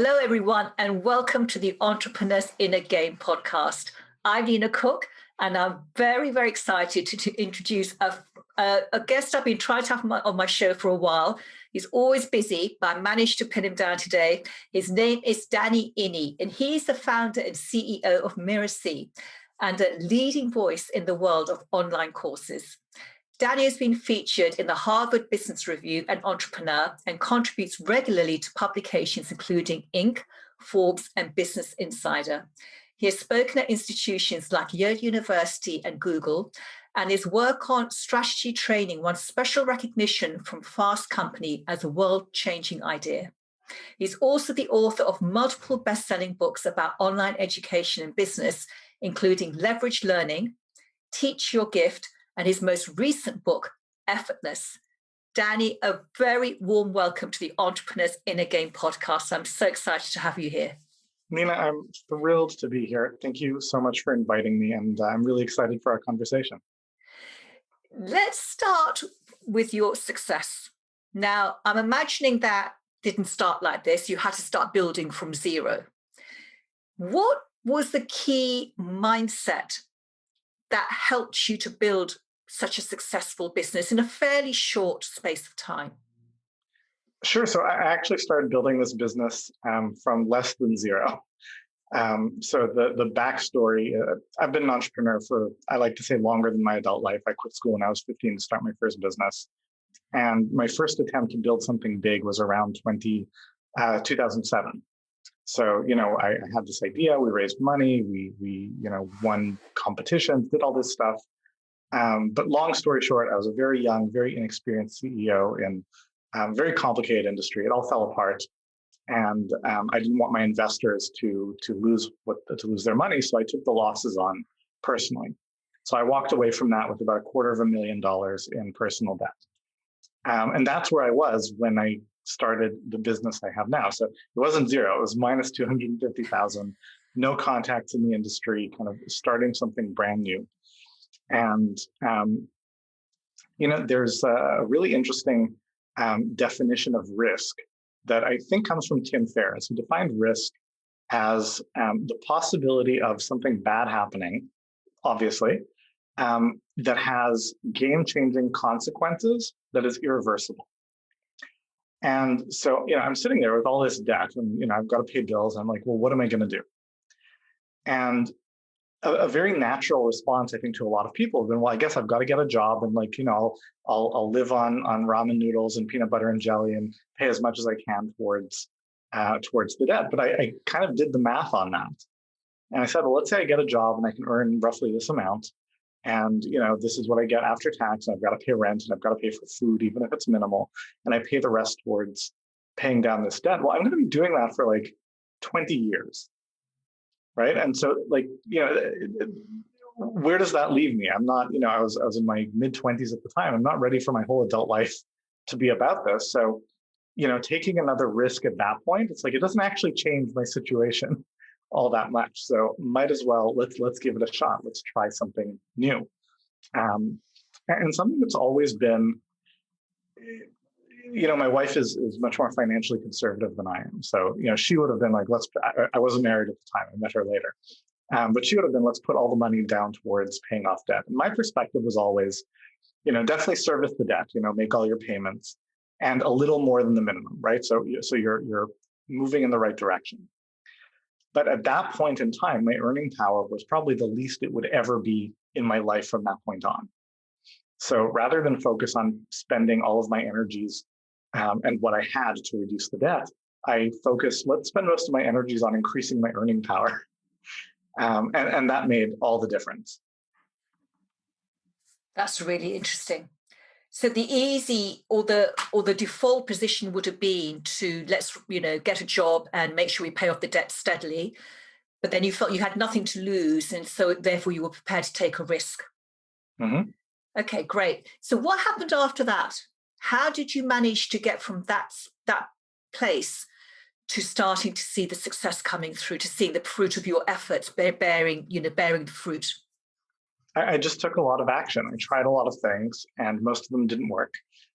Hello, everyone, and welcome to the Entrepreneur's Inner Game podcast. I'm Nina Cooke, and I'm very, very excited to introduce a guest I've been trying to have on my show for a while. He's always busy, but I managed to pin him down today. His name is Danny Iny, and he's the founder and CEO of Mirasee and a leading voice in the world of online courses. Danny has been featured in the Harvard Business Review and Entrepreneur and contributes regularly to publications including Inc., Forbes, and Business Insider. He has spoken at institutions like Yale University and Google, and his work on strategy training won special recognition from Fast Company as a world-changing idea. He's also the author of multiple best-selling books about online education and business, including Leverage Learning, Teach Your Gift, and his most recent book, Effortless. Danny, a very warm welcome to the Entrepreneur's Inner Game podcast. I'm so excited to have you here. Nina, I'm thrilled to be here. Thank you so much for inviting me, and I'm really excited for our conversation. Let's start with your success. Now, I'm imagining that didn't start like this. You had to start building from zero. What was the key mindset that helped you to build such a successful business in a fairly short space of time? Sure. So I actually started building this business from less than zero. So the backstory, I've been an entrepreneur for, I like to say, longer than my adult life. I quit school when I was 15 to start my first business. And my first attempt to build something big was around 2007. So, I had this idea, we raised money, we won competitions, did all this stuff. But long story short, I was a very young, very inexperienced CEO in a very complicated industry. It all fell apart. And I didn't want my investors to lose their money. So I took the losses on personally. So I walked away from that with about $250,000 in personal debt. And that's where I was when I started the business I have now. So it wasn't zero, it was minus 250,000, no contacts in the industry, kind of starting something brand new. And, there's a really interesting definition of risk that I think comes from Tim Ferriss, who defined risk as the possibility of something bad happening, obviously, that has game-changing consequences that is irreversible. And so, I'm sitting there with all this debt and, I've got to pay bills. I'm like, well, what am I going to do? And a very natural response, I think, to a lot of people has been, well, I guess I've got to get a job and I'll live on ramen noodles and peanut butter and jelly and pay as much as I can towards the debt. But I kind of did the math on that. And I said, well, let's say I get a job and I can earn roughly this amount. And, this is what I get after tax. And I've got to pay rent and I've got to pay for food, even if it's minimal. And I pay the rest towards paying down this debt. Well, I'm going to be doing that for 20 years. Right. And so where does that leave me? I'm not, I was in my mid-20s at the time. I'm not ready for my whole adult life to be about this. So, taking another risk at that point, it's it doesn't actually change my situation all that much. So might as well, let's give it a shot. Let's try something new. And something that's always been, my wife is much more financially conservative than I am. So, she would have been like, I wasn't married at the time. I met her later. But she would have been, let's put all the money down towards paying off debt. And my perspective was always, definitely service the debt, make all your payments and a little more than the minimum, right? So you're moving in the right direction. But at that point in time, my earning power was probably the least it would ever be in my life from that point on. So rather than focus on spending all of my energies and what I had to reduce the debt, I focused, let's spend most of my energies on increasing my earning power. And that made all the difference. That's really interesting. So the easy or the default position would have been to get a job and make sure we pay off the debt steadily. But then you felt you had nothing to lose. And so therefore you were prepared to take a risk. Mm-hmm. Okay, great. So what happened after that? How did you manage to get from that place to starting to see the success coming through, to seeing the fruit of your efforts bearing the fruit? I just took a lot of action. I tried a lot of things and most of them didn't work,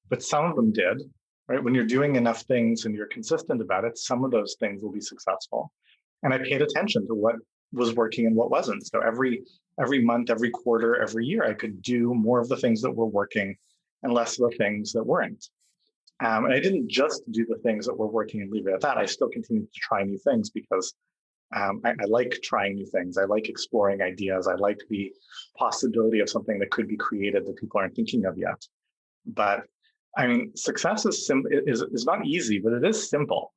but some of them did. right? When you're doing enough things and you're consistent about it, some of those things will be successful. And I paid attention to what was working and what wasn't. So every month, every quarter, every year, I could do more of the things that were working and less of the things that weren't. And I didn't just do the things that were working and leave it at that. I still continued to try new things because I like trying new things. I like exploring ideas. I like the possibility of something that could be created that people aren't thinking of yet. But I mean, success is not easy, but it is simple.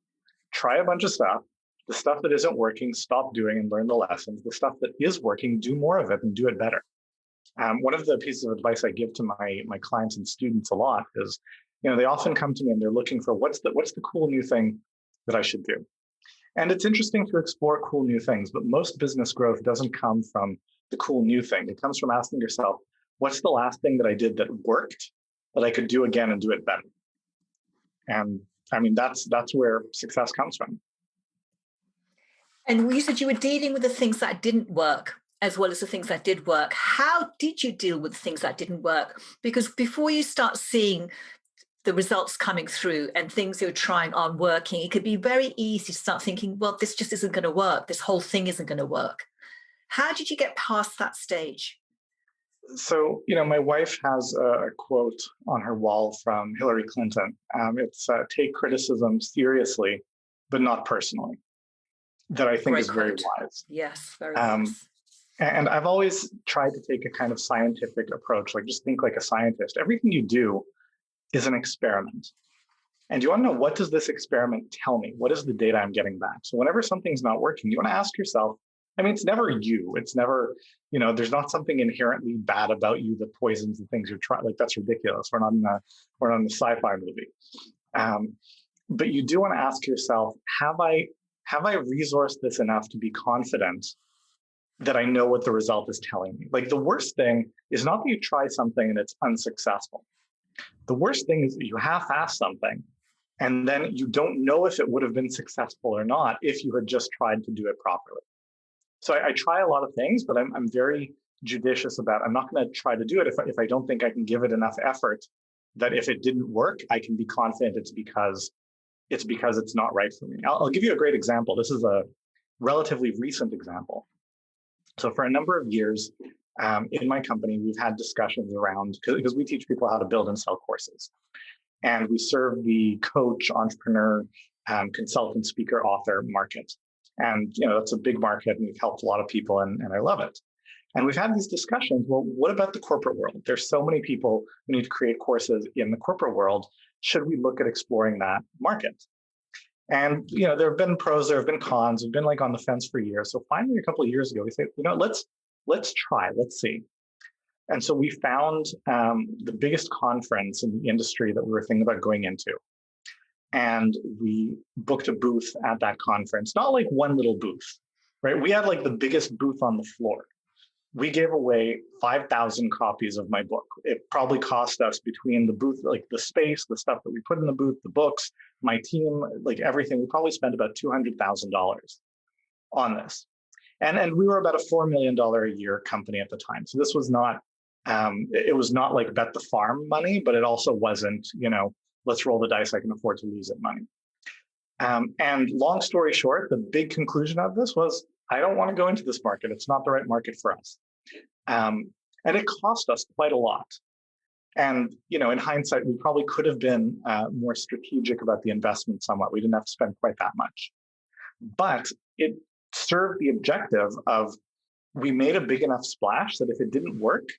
Try a bunch of stuff. The stuff that isn't working, stop doing and learn the lessons. The stuff that is working, do more of it and do it better. One of the pieces of advice I give to my clients and students a lot is, they often come to me and they're looking for what's the cool new thing that I should do. And it's interesting to explore cool new things, but most business growth doesn't come from the cool new thing. It comes from asking yourself, what's the last thing that I did that worked that I could do again and do it better? And I mean, that's where success comes from. And you said you were dealing with the things that didn't work as well as the things that did work. How did you deal with the things that didn't work? Because before you start seeing the results coming through and things you're trying aren't working, it could be very easy to start thinking, well, this just isn't going to work. This whole thing isn't going to work. How did you get past that stage? So, my wife has a quote on her wall from Hillary Clinton. It's take criticism seriously, but not personally. That I think Great is quote. Very wise. Yes, very wise. And I've always tried to take a kind of scientific approach, like just think like a scientist. Everything you do is an experiment. And you want to know, what does this experiment tell me? What is the data I'm getting back? So whenever something's not working, you want to ask yourself, I mean, it's never you. It's never, there's not something inherently bad about you that poisons the things you're trying. Like, that's ridiculous. We're not in a sci-fi movie. But you do want to ask yourself, have I resourced this enough to be confident that I know what the result is telling me? Like, the worst thing is not that you try something and it's unsuccessful. The worst thing is that you half-ass something and then you don't know if it would have been successful or not if you had just tried to do it properly. So I try a lot of things, but I'm very judicious about, I'm not going to try to do it if I don't think I can give it enough effort, that if it didn't work, I can be confident it's because it's not right for me. I'll give you a great example. This is a relatively recent example. So for a number of years in my company, we've had discussions around, because we teach people how to build and sell courses. And we serve the coach, entrepreneur, consultant, speaker, author market. And that's a big market, and we've helped a lot of people, and I love it. And we've had these discussions. Well, what about the corporate world? There's so many people who need to create courses in the corporate world. Should we look at exploring that market? And there have been pros, there have been cons. We've been like on the fence for years. So finally, a couple of years ago, we said, let's try, let's see. And so we found the biggest conference in the industry that we were thinking about going into. And we booked a booth at that conference, not like one little booth, right? We had like the biggest booth on the floor. We gave away 5,000 copies of my book. It probably cost us, between the booth, like the space, the stuff that we put in the booth, the books, my team, like everything, we probably spent about $200,000 on this. And we were about a $4 million a year company at the time. So this was not, it was not like bet the farm money, but it also wasn't, let's roll the dice, I can afford to lose it money. And long story short, the big conclusion of this was, I don't want to go into this market. It's not the right market for us. And it cost us quite a lot. And, in hindsight, we probably could have been more strategic about the investment somewhat. We didn't have to spend quite that much. But it served the objective of, we made a big enough splash that if it didn't work,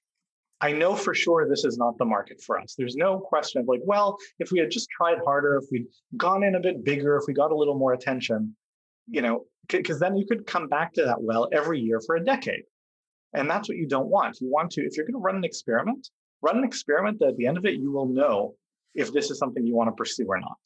I know for sure this is not the market for us. There's no question of like, well, if we had just tried harder, if we'd gone in a bit bigger, if we got a little more attention, because then you could come back to that well every year for a decade. And that's what you don't want. You want to, if you're going to run an experiment that at the end of it, you will know if this is something you want to pursue or not.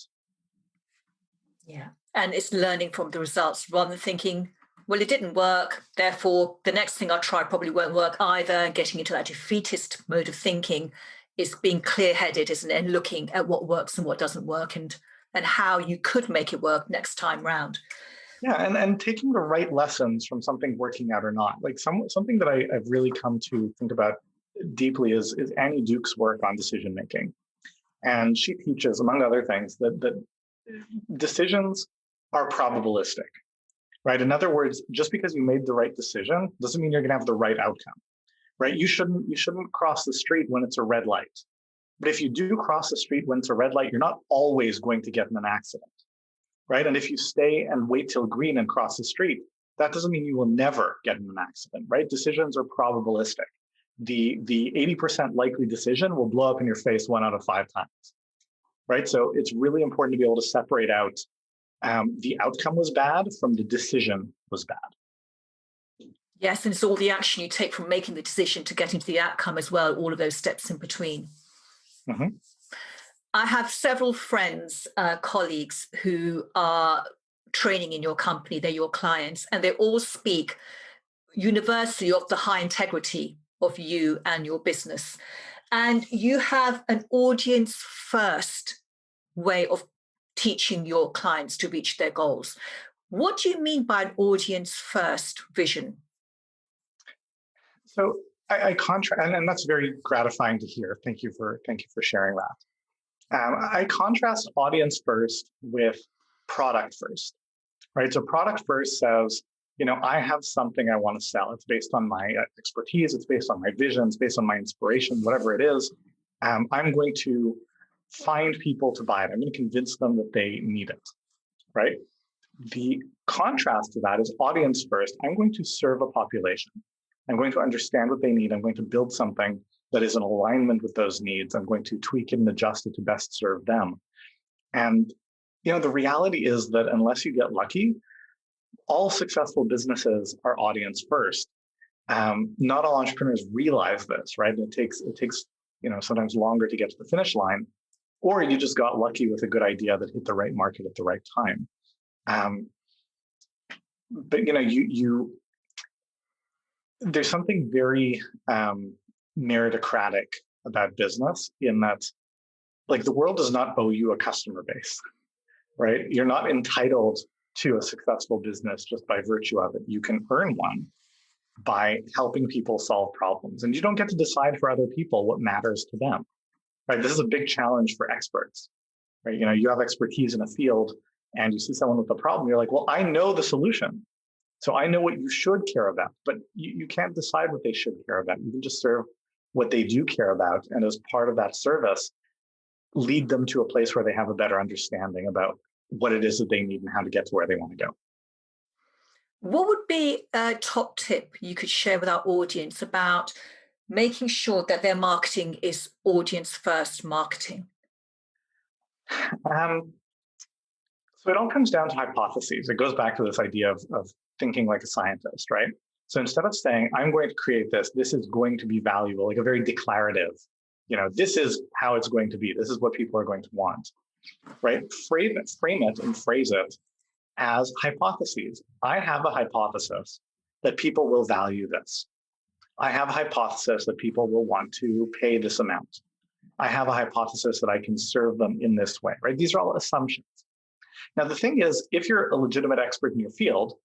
Yeah. And it's learning from the results rather than thinking, well, it didn't work, therefore the next thing I'll try probably won't work either. Getting into that defeatist mode of thinking is being clear-headed, isn't it? And looking at what works and what doesn't work, and how you could make it work next time round. Yeah, and taking the right lessons from something working out or not. Like something that I've really come to think about deeply is Annie Duke's work on decision making. And she teaches, among other things, that decisions are probabilistic, right? In other words, just because you made the right decision doesn't mean you're going to have the right outcome, right? You shouldn't cross the street when it's a red light. But if you do cross the street when it's a red light, you're not always going to get in an accident, right? And if you stay and wait till green and cross the street, that doesn't mean you will never get in an accident, right? Decisions are probabilistic. The 80% likely decision will blow up in your face 1 out of 5 times, right? So it's really important to be able to separate out the outcome was bad from the decision was bad. Yes, and it's all the action you take from making the decision to getting to the outcome as well, all of those steps in between. Mm-hmm. I have several friends, colleagues who are training in your company, they're your clients, and they all speak universally of the high integrity of you and your business. And you have an audience first way of teaching your clients to reach their goals. What do you mean by an audience first vision? So I contrast, and that's very gratifying to hear. Thank you for sharing that. I contrast audience first with product first, right? So product first says, I have something I want to sell. It's based on my expertise. It's based on my vision. It's based on my inspiration, whatever it is. I'm going to find people to buy it. I'm going to convince them that they need it, right? The contrast to that is audience first. I'm going to serve a population. I'm going to understand what they need. I'm going to build something that is in alignment with those needs. I'm going to tweak it and adjust it to best serve them. And, the reality is that unless you get lucky, all successful businesses are audience first. Not all entrepreneurs realize this, right? It takes sometimes longer to get to the finish line, or you just got lucky with a good idea that hit the right market at the right time. But there's something very meritocratic about business in that, like, the world does not owe you a customer base, right? You're not entitled to a successful business just by virtue of it. You can earn one by helping people solve problems. And you don't get to decide for other people what matters to them, right? This is a big challenge for experts, right? You have expertise in a field and you see someone with a problem. You're like, well, I know the solution. So I know what you should care about, but you can't decide what they should care about. You can just serve what they do care about. And as part of that service, lead them to a place where they have a better understanding about what it is that they need and how to get to where they want to go. What would be a top tip you could share with our audience about making sure that their marketing is audience first marketing? So it all comes down to hypotheses. It goes back to this idea of thinking like a scientist, right? So instead of saying, I'm going to create this is going to be valuable, like a very declarative, this is how it's going to be. This is what people are going to want, right? Frame it and phrase it as hypotheses. I have a hypothesis that people will value this. I have a hypothesis that people will want to pay this amount. I have a hypothesis that I can serve them in this way, right? These are all assumptions. Now, the thing is, if you're a legitimate expert in your field,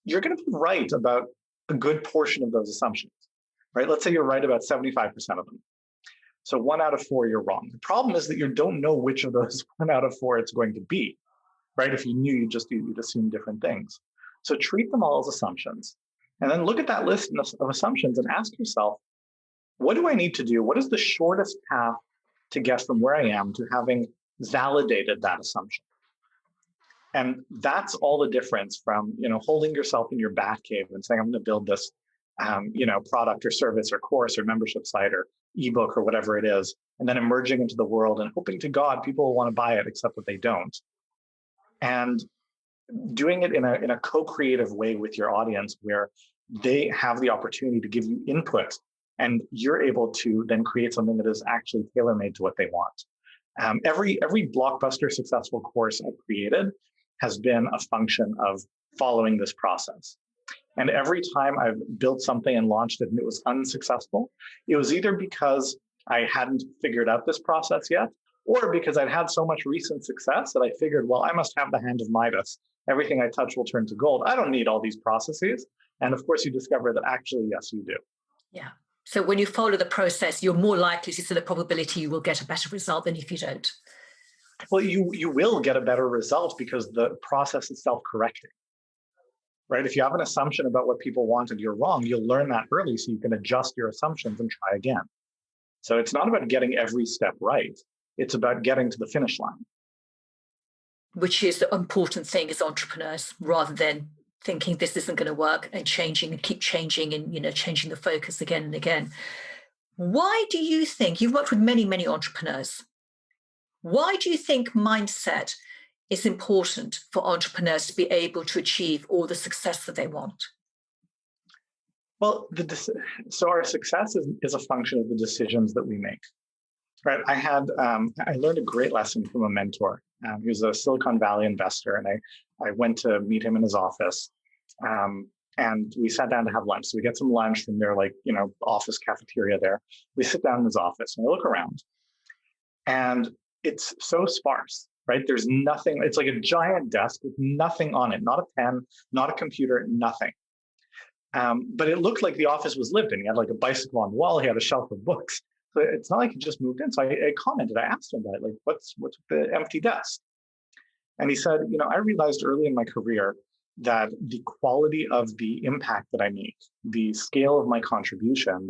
you're going to be right about a good portion of those assumptions, right? Let's say you're right about 75% of them. So 1 out of 4, you're wrong. The problem is that you don't know which of those 1 out of 4 it's going to be, right? If you knew, you'd assume different things. So treat them all as assumptions. And then look at that list of assumptions and ask yourself, what do I need to do? What is the shortest path to get from where I am to having validated that assumption? And that's all the difference from, holding yourself in your bat cave and saying, I'm going to build this, product or service or course or membership site or ebook or whatever it is, and then emerging into the world and hoping to God people will want to buy it, except that they don't. And doing it in a co-creative way with your audience where they have the opportunity to give you input and you're able to then create something that is actually tailor-made to what they want. Every blockbuster successful course I've created has been a function of following this process. And every time I've built something and launched it and it was unsuccessful, it was either because I hadn't figured out this process yet, or because I'd had so much recent success that I figured, well, I must have the hand of Midas. Everything I touch will turn to gold. I don't need all these processes. And of course, you discover that actually, yes, you do. Yeah. So when you follow the process, you're more likely to see the probability you will get a better result than if you don't. Well, you will get a better result because the process is self-correcting, right? If you have an assumption about what people want and you're wrong, you'll learn that early so you can adjust your assumptions and try again. So it's not about getting every step right. It's about getting to the finish line. Which is the important thing as entrepreneurs, rather than thinking this isn't going to work and changing and keep changing and, changing the focus again and again. Why do you think, you've worked with many, many entrepreneurs, why do you think mindset is important for entrepreneurs to be able to achieve all the success that they want? Well, so our success is a function of the decisions that we make, right? I learned a great lesson from a mentor. He was a Silicon Valley investor, and I went to meet him in his office, and we sat down to have lunch. So we get some lunch from their office cafeteria there. We sit down in his office, and I look around, and it's so sparse, right? There's nothing. It's like a giant desk with nothing on it, not a pen, not a computer, nothing. But it looked like the office was lived in. He had like a bicycle on the wall. He had a shelf of books. So it's not like he just moved in. So I commented, I asked him about it, like, what's with the empty desk? And he said, I realized early in my career that the quality of the impact that I make, the scale of my contribution,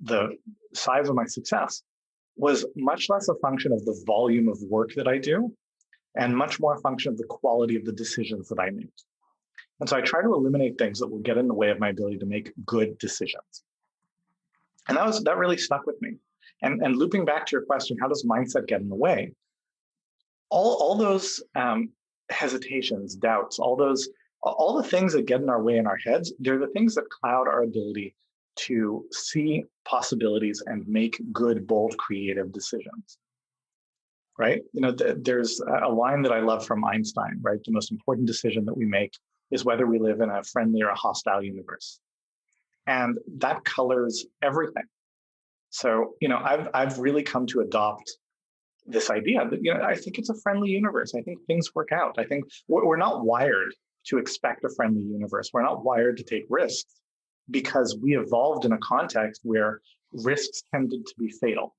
the size of my success was much less a function of the volume of work that I do and much more a function of the quality of the decisions that I make. And so I try to eliminate things that will get in the way of my ability to make good decisions. And that really stuck with me. And looping back to your question, how does mindset get in the way? All those hesitations, doubts, all the things that get in our way in our heads, they're the things that cloud our ability to see possibilities and make good, bold, creative decisions. Right? There's a line that I love from Einstein, right? The most important decision that we make is whether we live in a friendly or a hostile universe. And that colors everything. So, I've really come to adopt this idea that, I think it's a friendly universe. I think things work out. I think we're not wired to expect a friendly universe. We're not wired to take risks because we evolved in a context where risks tended to be fatal.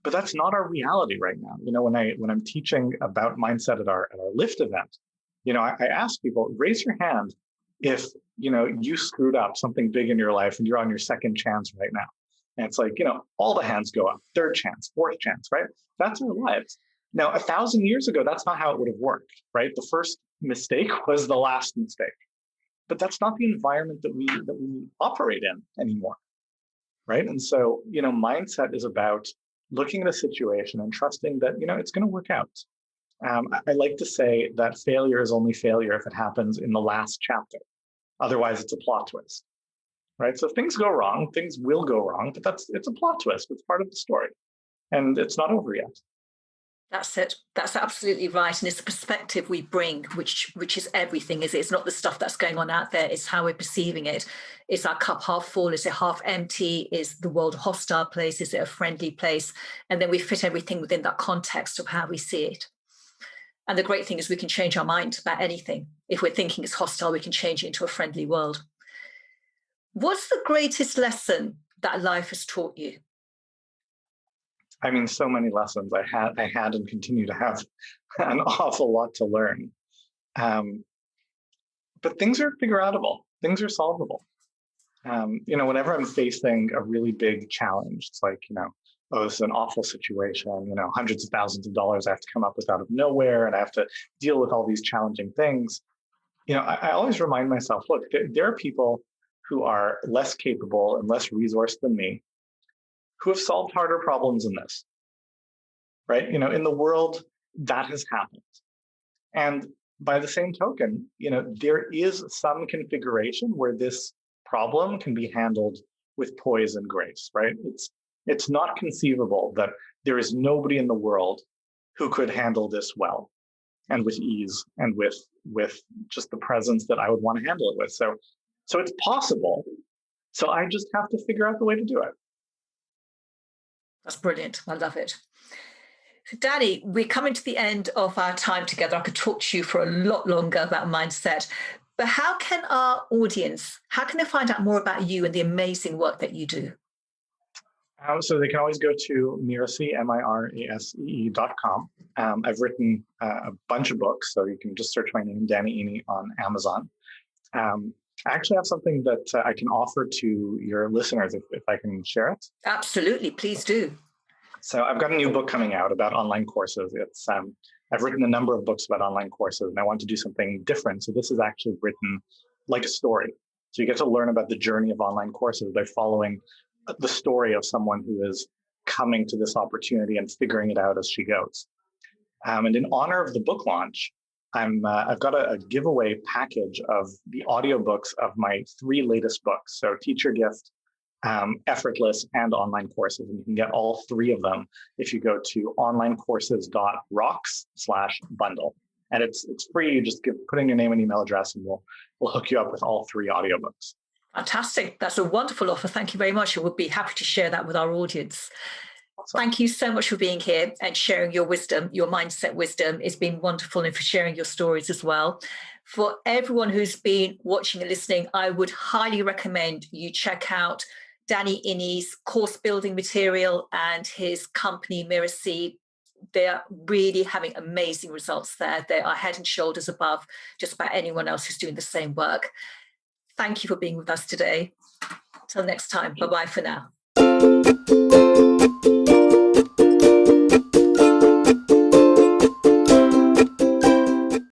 But that's not our reality right now. When I'm teaching about mindset at our Lift event, I ask people, raise your hand if, you screwed up something big in your life and you're on your second chance right now. And it's like, all the hands go up, third chance, fourth chance, right? That's our lives. Now, 1,000 years ago, that's not how it would have worked, right? The first mistake was the last mistake. But that's not the environment that we operate in anymore, right? And so, mindset is about looking at a situation and trusting that, it's going to work out. I like to say that failure is only failure if it happens in the last chapter. Otherwise, it's a plot twist, right? So if things go wrong, things will go wrong, but it's a plot twist. It's part of the story, and it's not over yet. That's it. That's absolutely right. And it's the perspective we bring, which is everything, is it? It's not the stuff that's going on out there. It's how we're perceiving it. Is our cup half full? Is it half empty? Is the world a hostile place? Is it a friendly place? And then we fit everything within that context of how we see it. And the great thing is we can change our mind about anything. If we're thinking it's hostile, we can change it into a friendly world. What's the greatest lesson that life has taught you? I mean, so many lessons. I had and continue to have an awful lot to learn. But things are figure-outable. Things are solvable. Whenever I'm facing a really big challenge, it's like, oh, this is an awful situation, hundreds of thousands of dollars I have to come up with out of nowhere, and I have to deal with all these challenging things. I always remind myself, look, there are people who are less capable and less resourced than me who have solved harder problems than this, right? In the world, that has happened. And by the same token, there is some configuration where this problem can be handled with poise and grace, right? It's not conceivable that there is nobody in the world who could handle this well and with ease and with just the presence that I would want to handle it with. So it's possible. So I just have to figure out the way to do it. That's brilliant. I love it. So Danny, we're coming to the end of our time together. I could talk to you for a lot longer about mindset. But how can our audience, how can they find out more about you and the amazing work that you do? So they can always go to Mirasee, Mirasee.com. I've written a bunch of books, so you can just search my name, Danny Iny, on Amazon. I actually have something that I can offer to your listeners if I can share it. Absolutely, please do. So I've got a new book coming out about online courses. It's I've written a number of books about online courses, and I want to do something different. So this is actually written like a story. So you get to learn about the journey of online courses by following the story of someone who is coming to this opportunity and figuring it out as she goes. And in honor of the book launch, I've got a giveaway package of the audiobooks of my 3 latest books. So Teacher Gift, Effortless, and Online Courses. And you can get all 3 of them if you go to onlinecourses.rocks/bundle. And it's free. You just put in your name and email address, and we'll hook you up with all 3 audiobooks. Fantastic. That's a wonderful offer. Thank you very much. I would be happy to share that with our audience. Awesome. Thank you so much for being here and sharing your wisdom, your mindset wisdom. It's been wonderful, and for sharing your stories as well. For everyone who's been watching and listening, I would highly recommend you check out Danny Iny's course building material and his company, Mirasee. They're really having amazing results there. They are head and shoulders above just about anyone else who's doing the same work. Thank you for being with us today. Till next time. Bye-bye for now.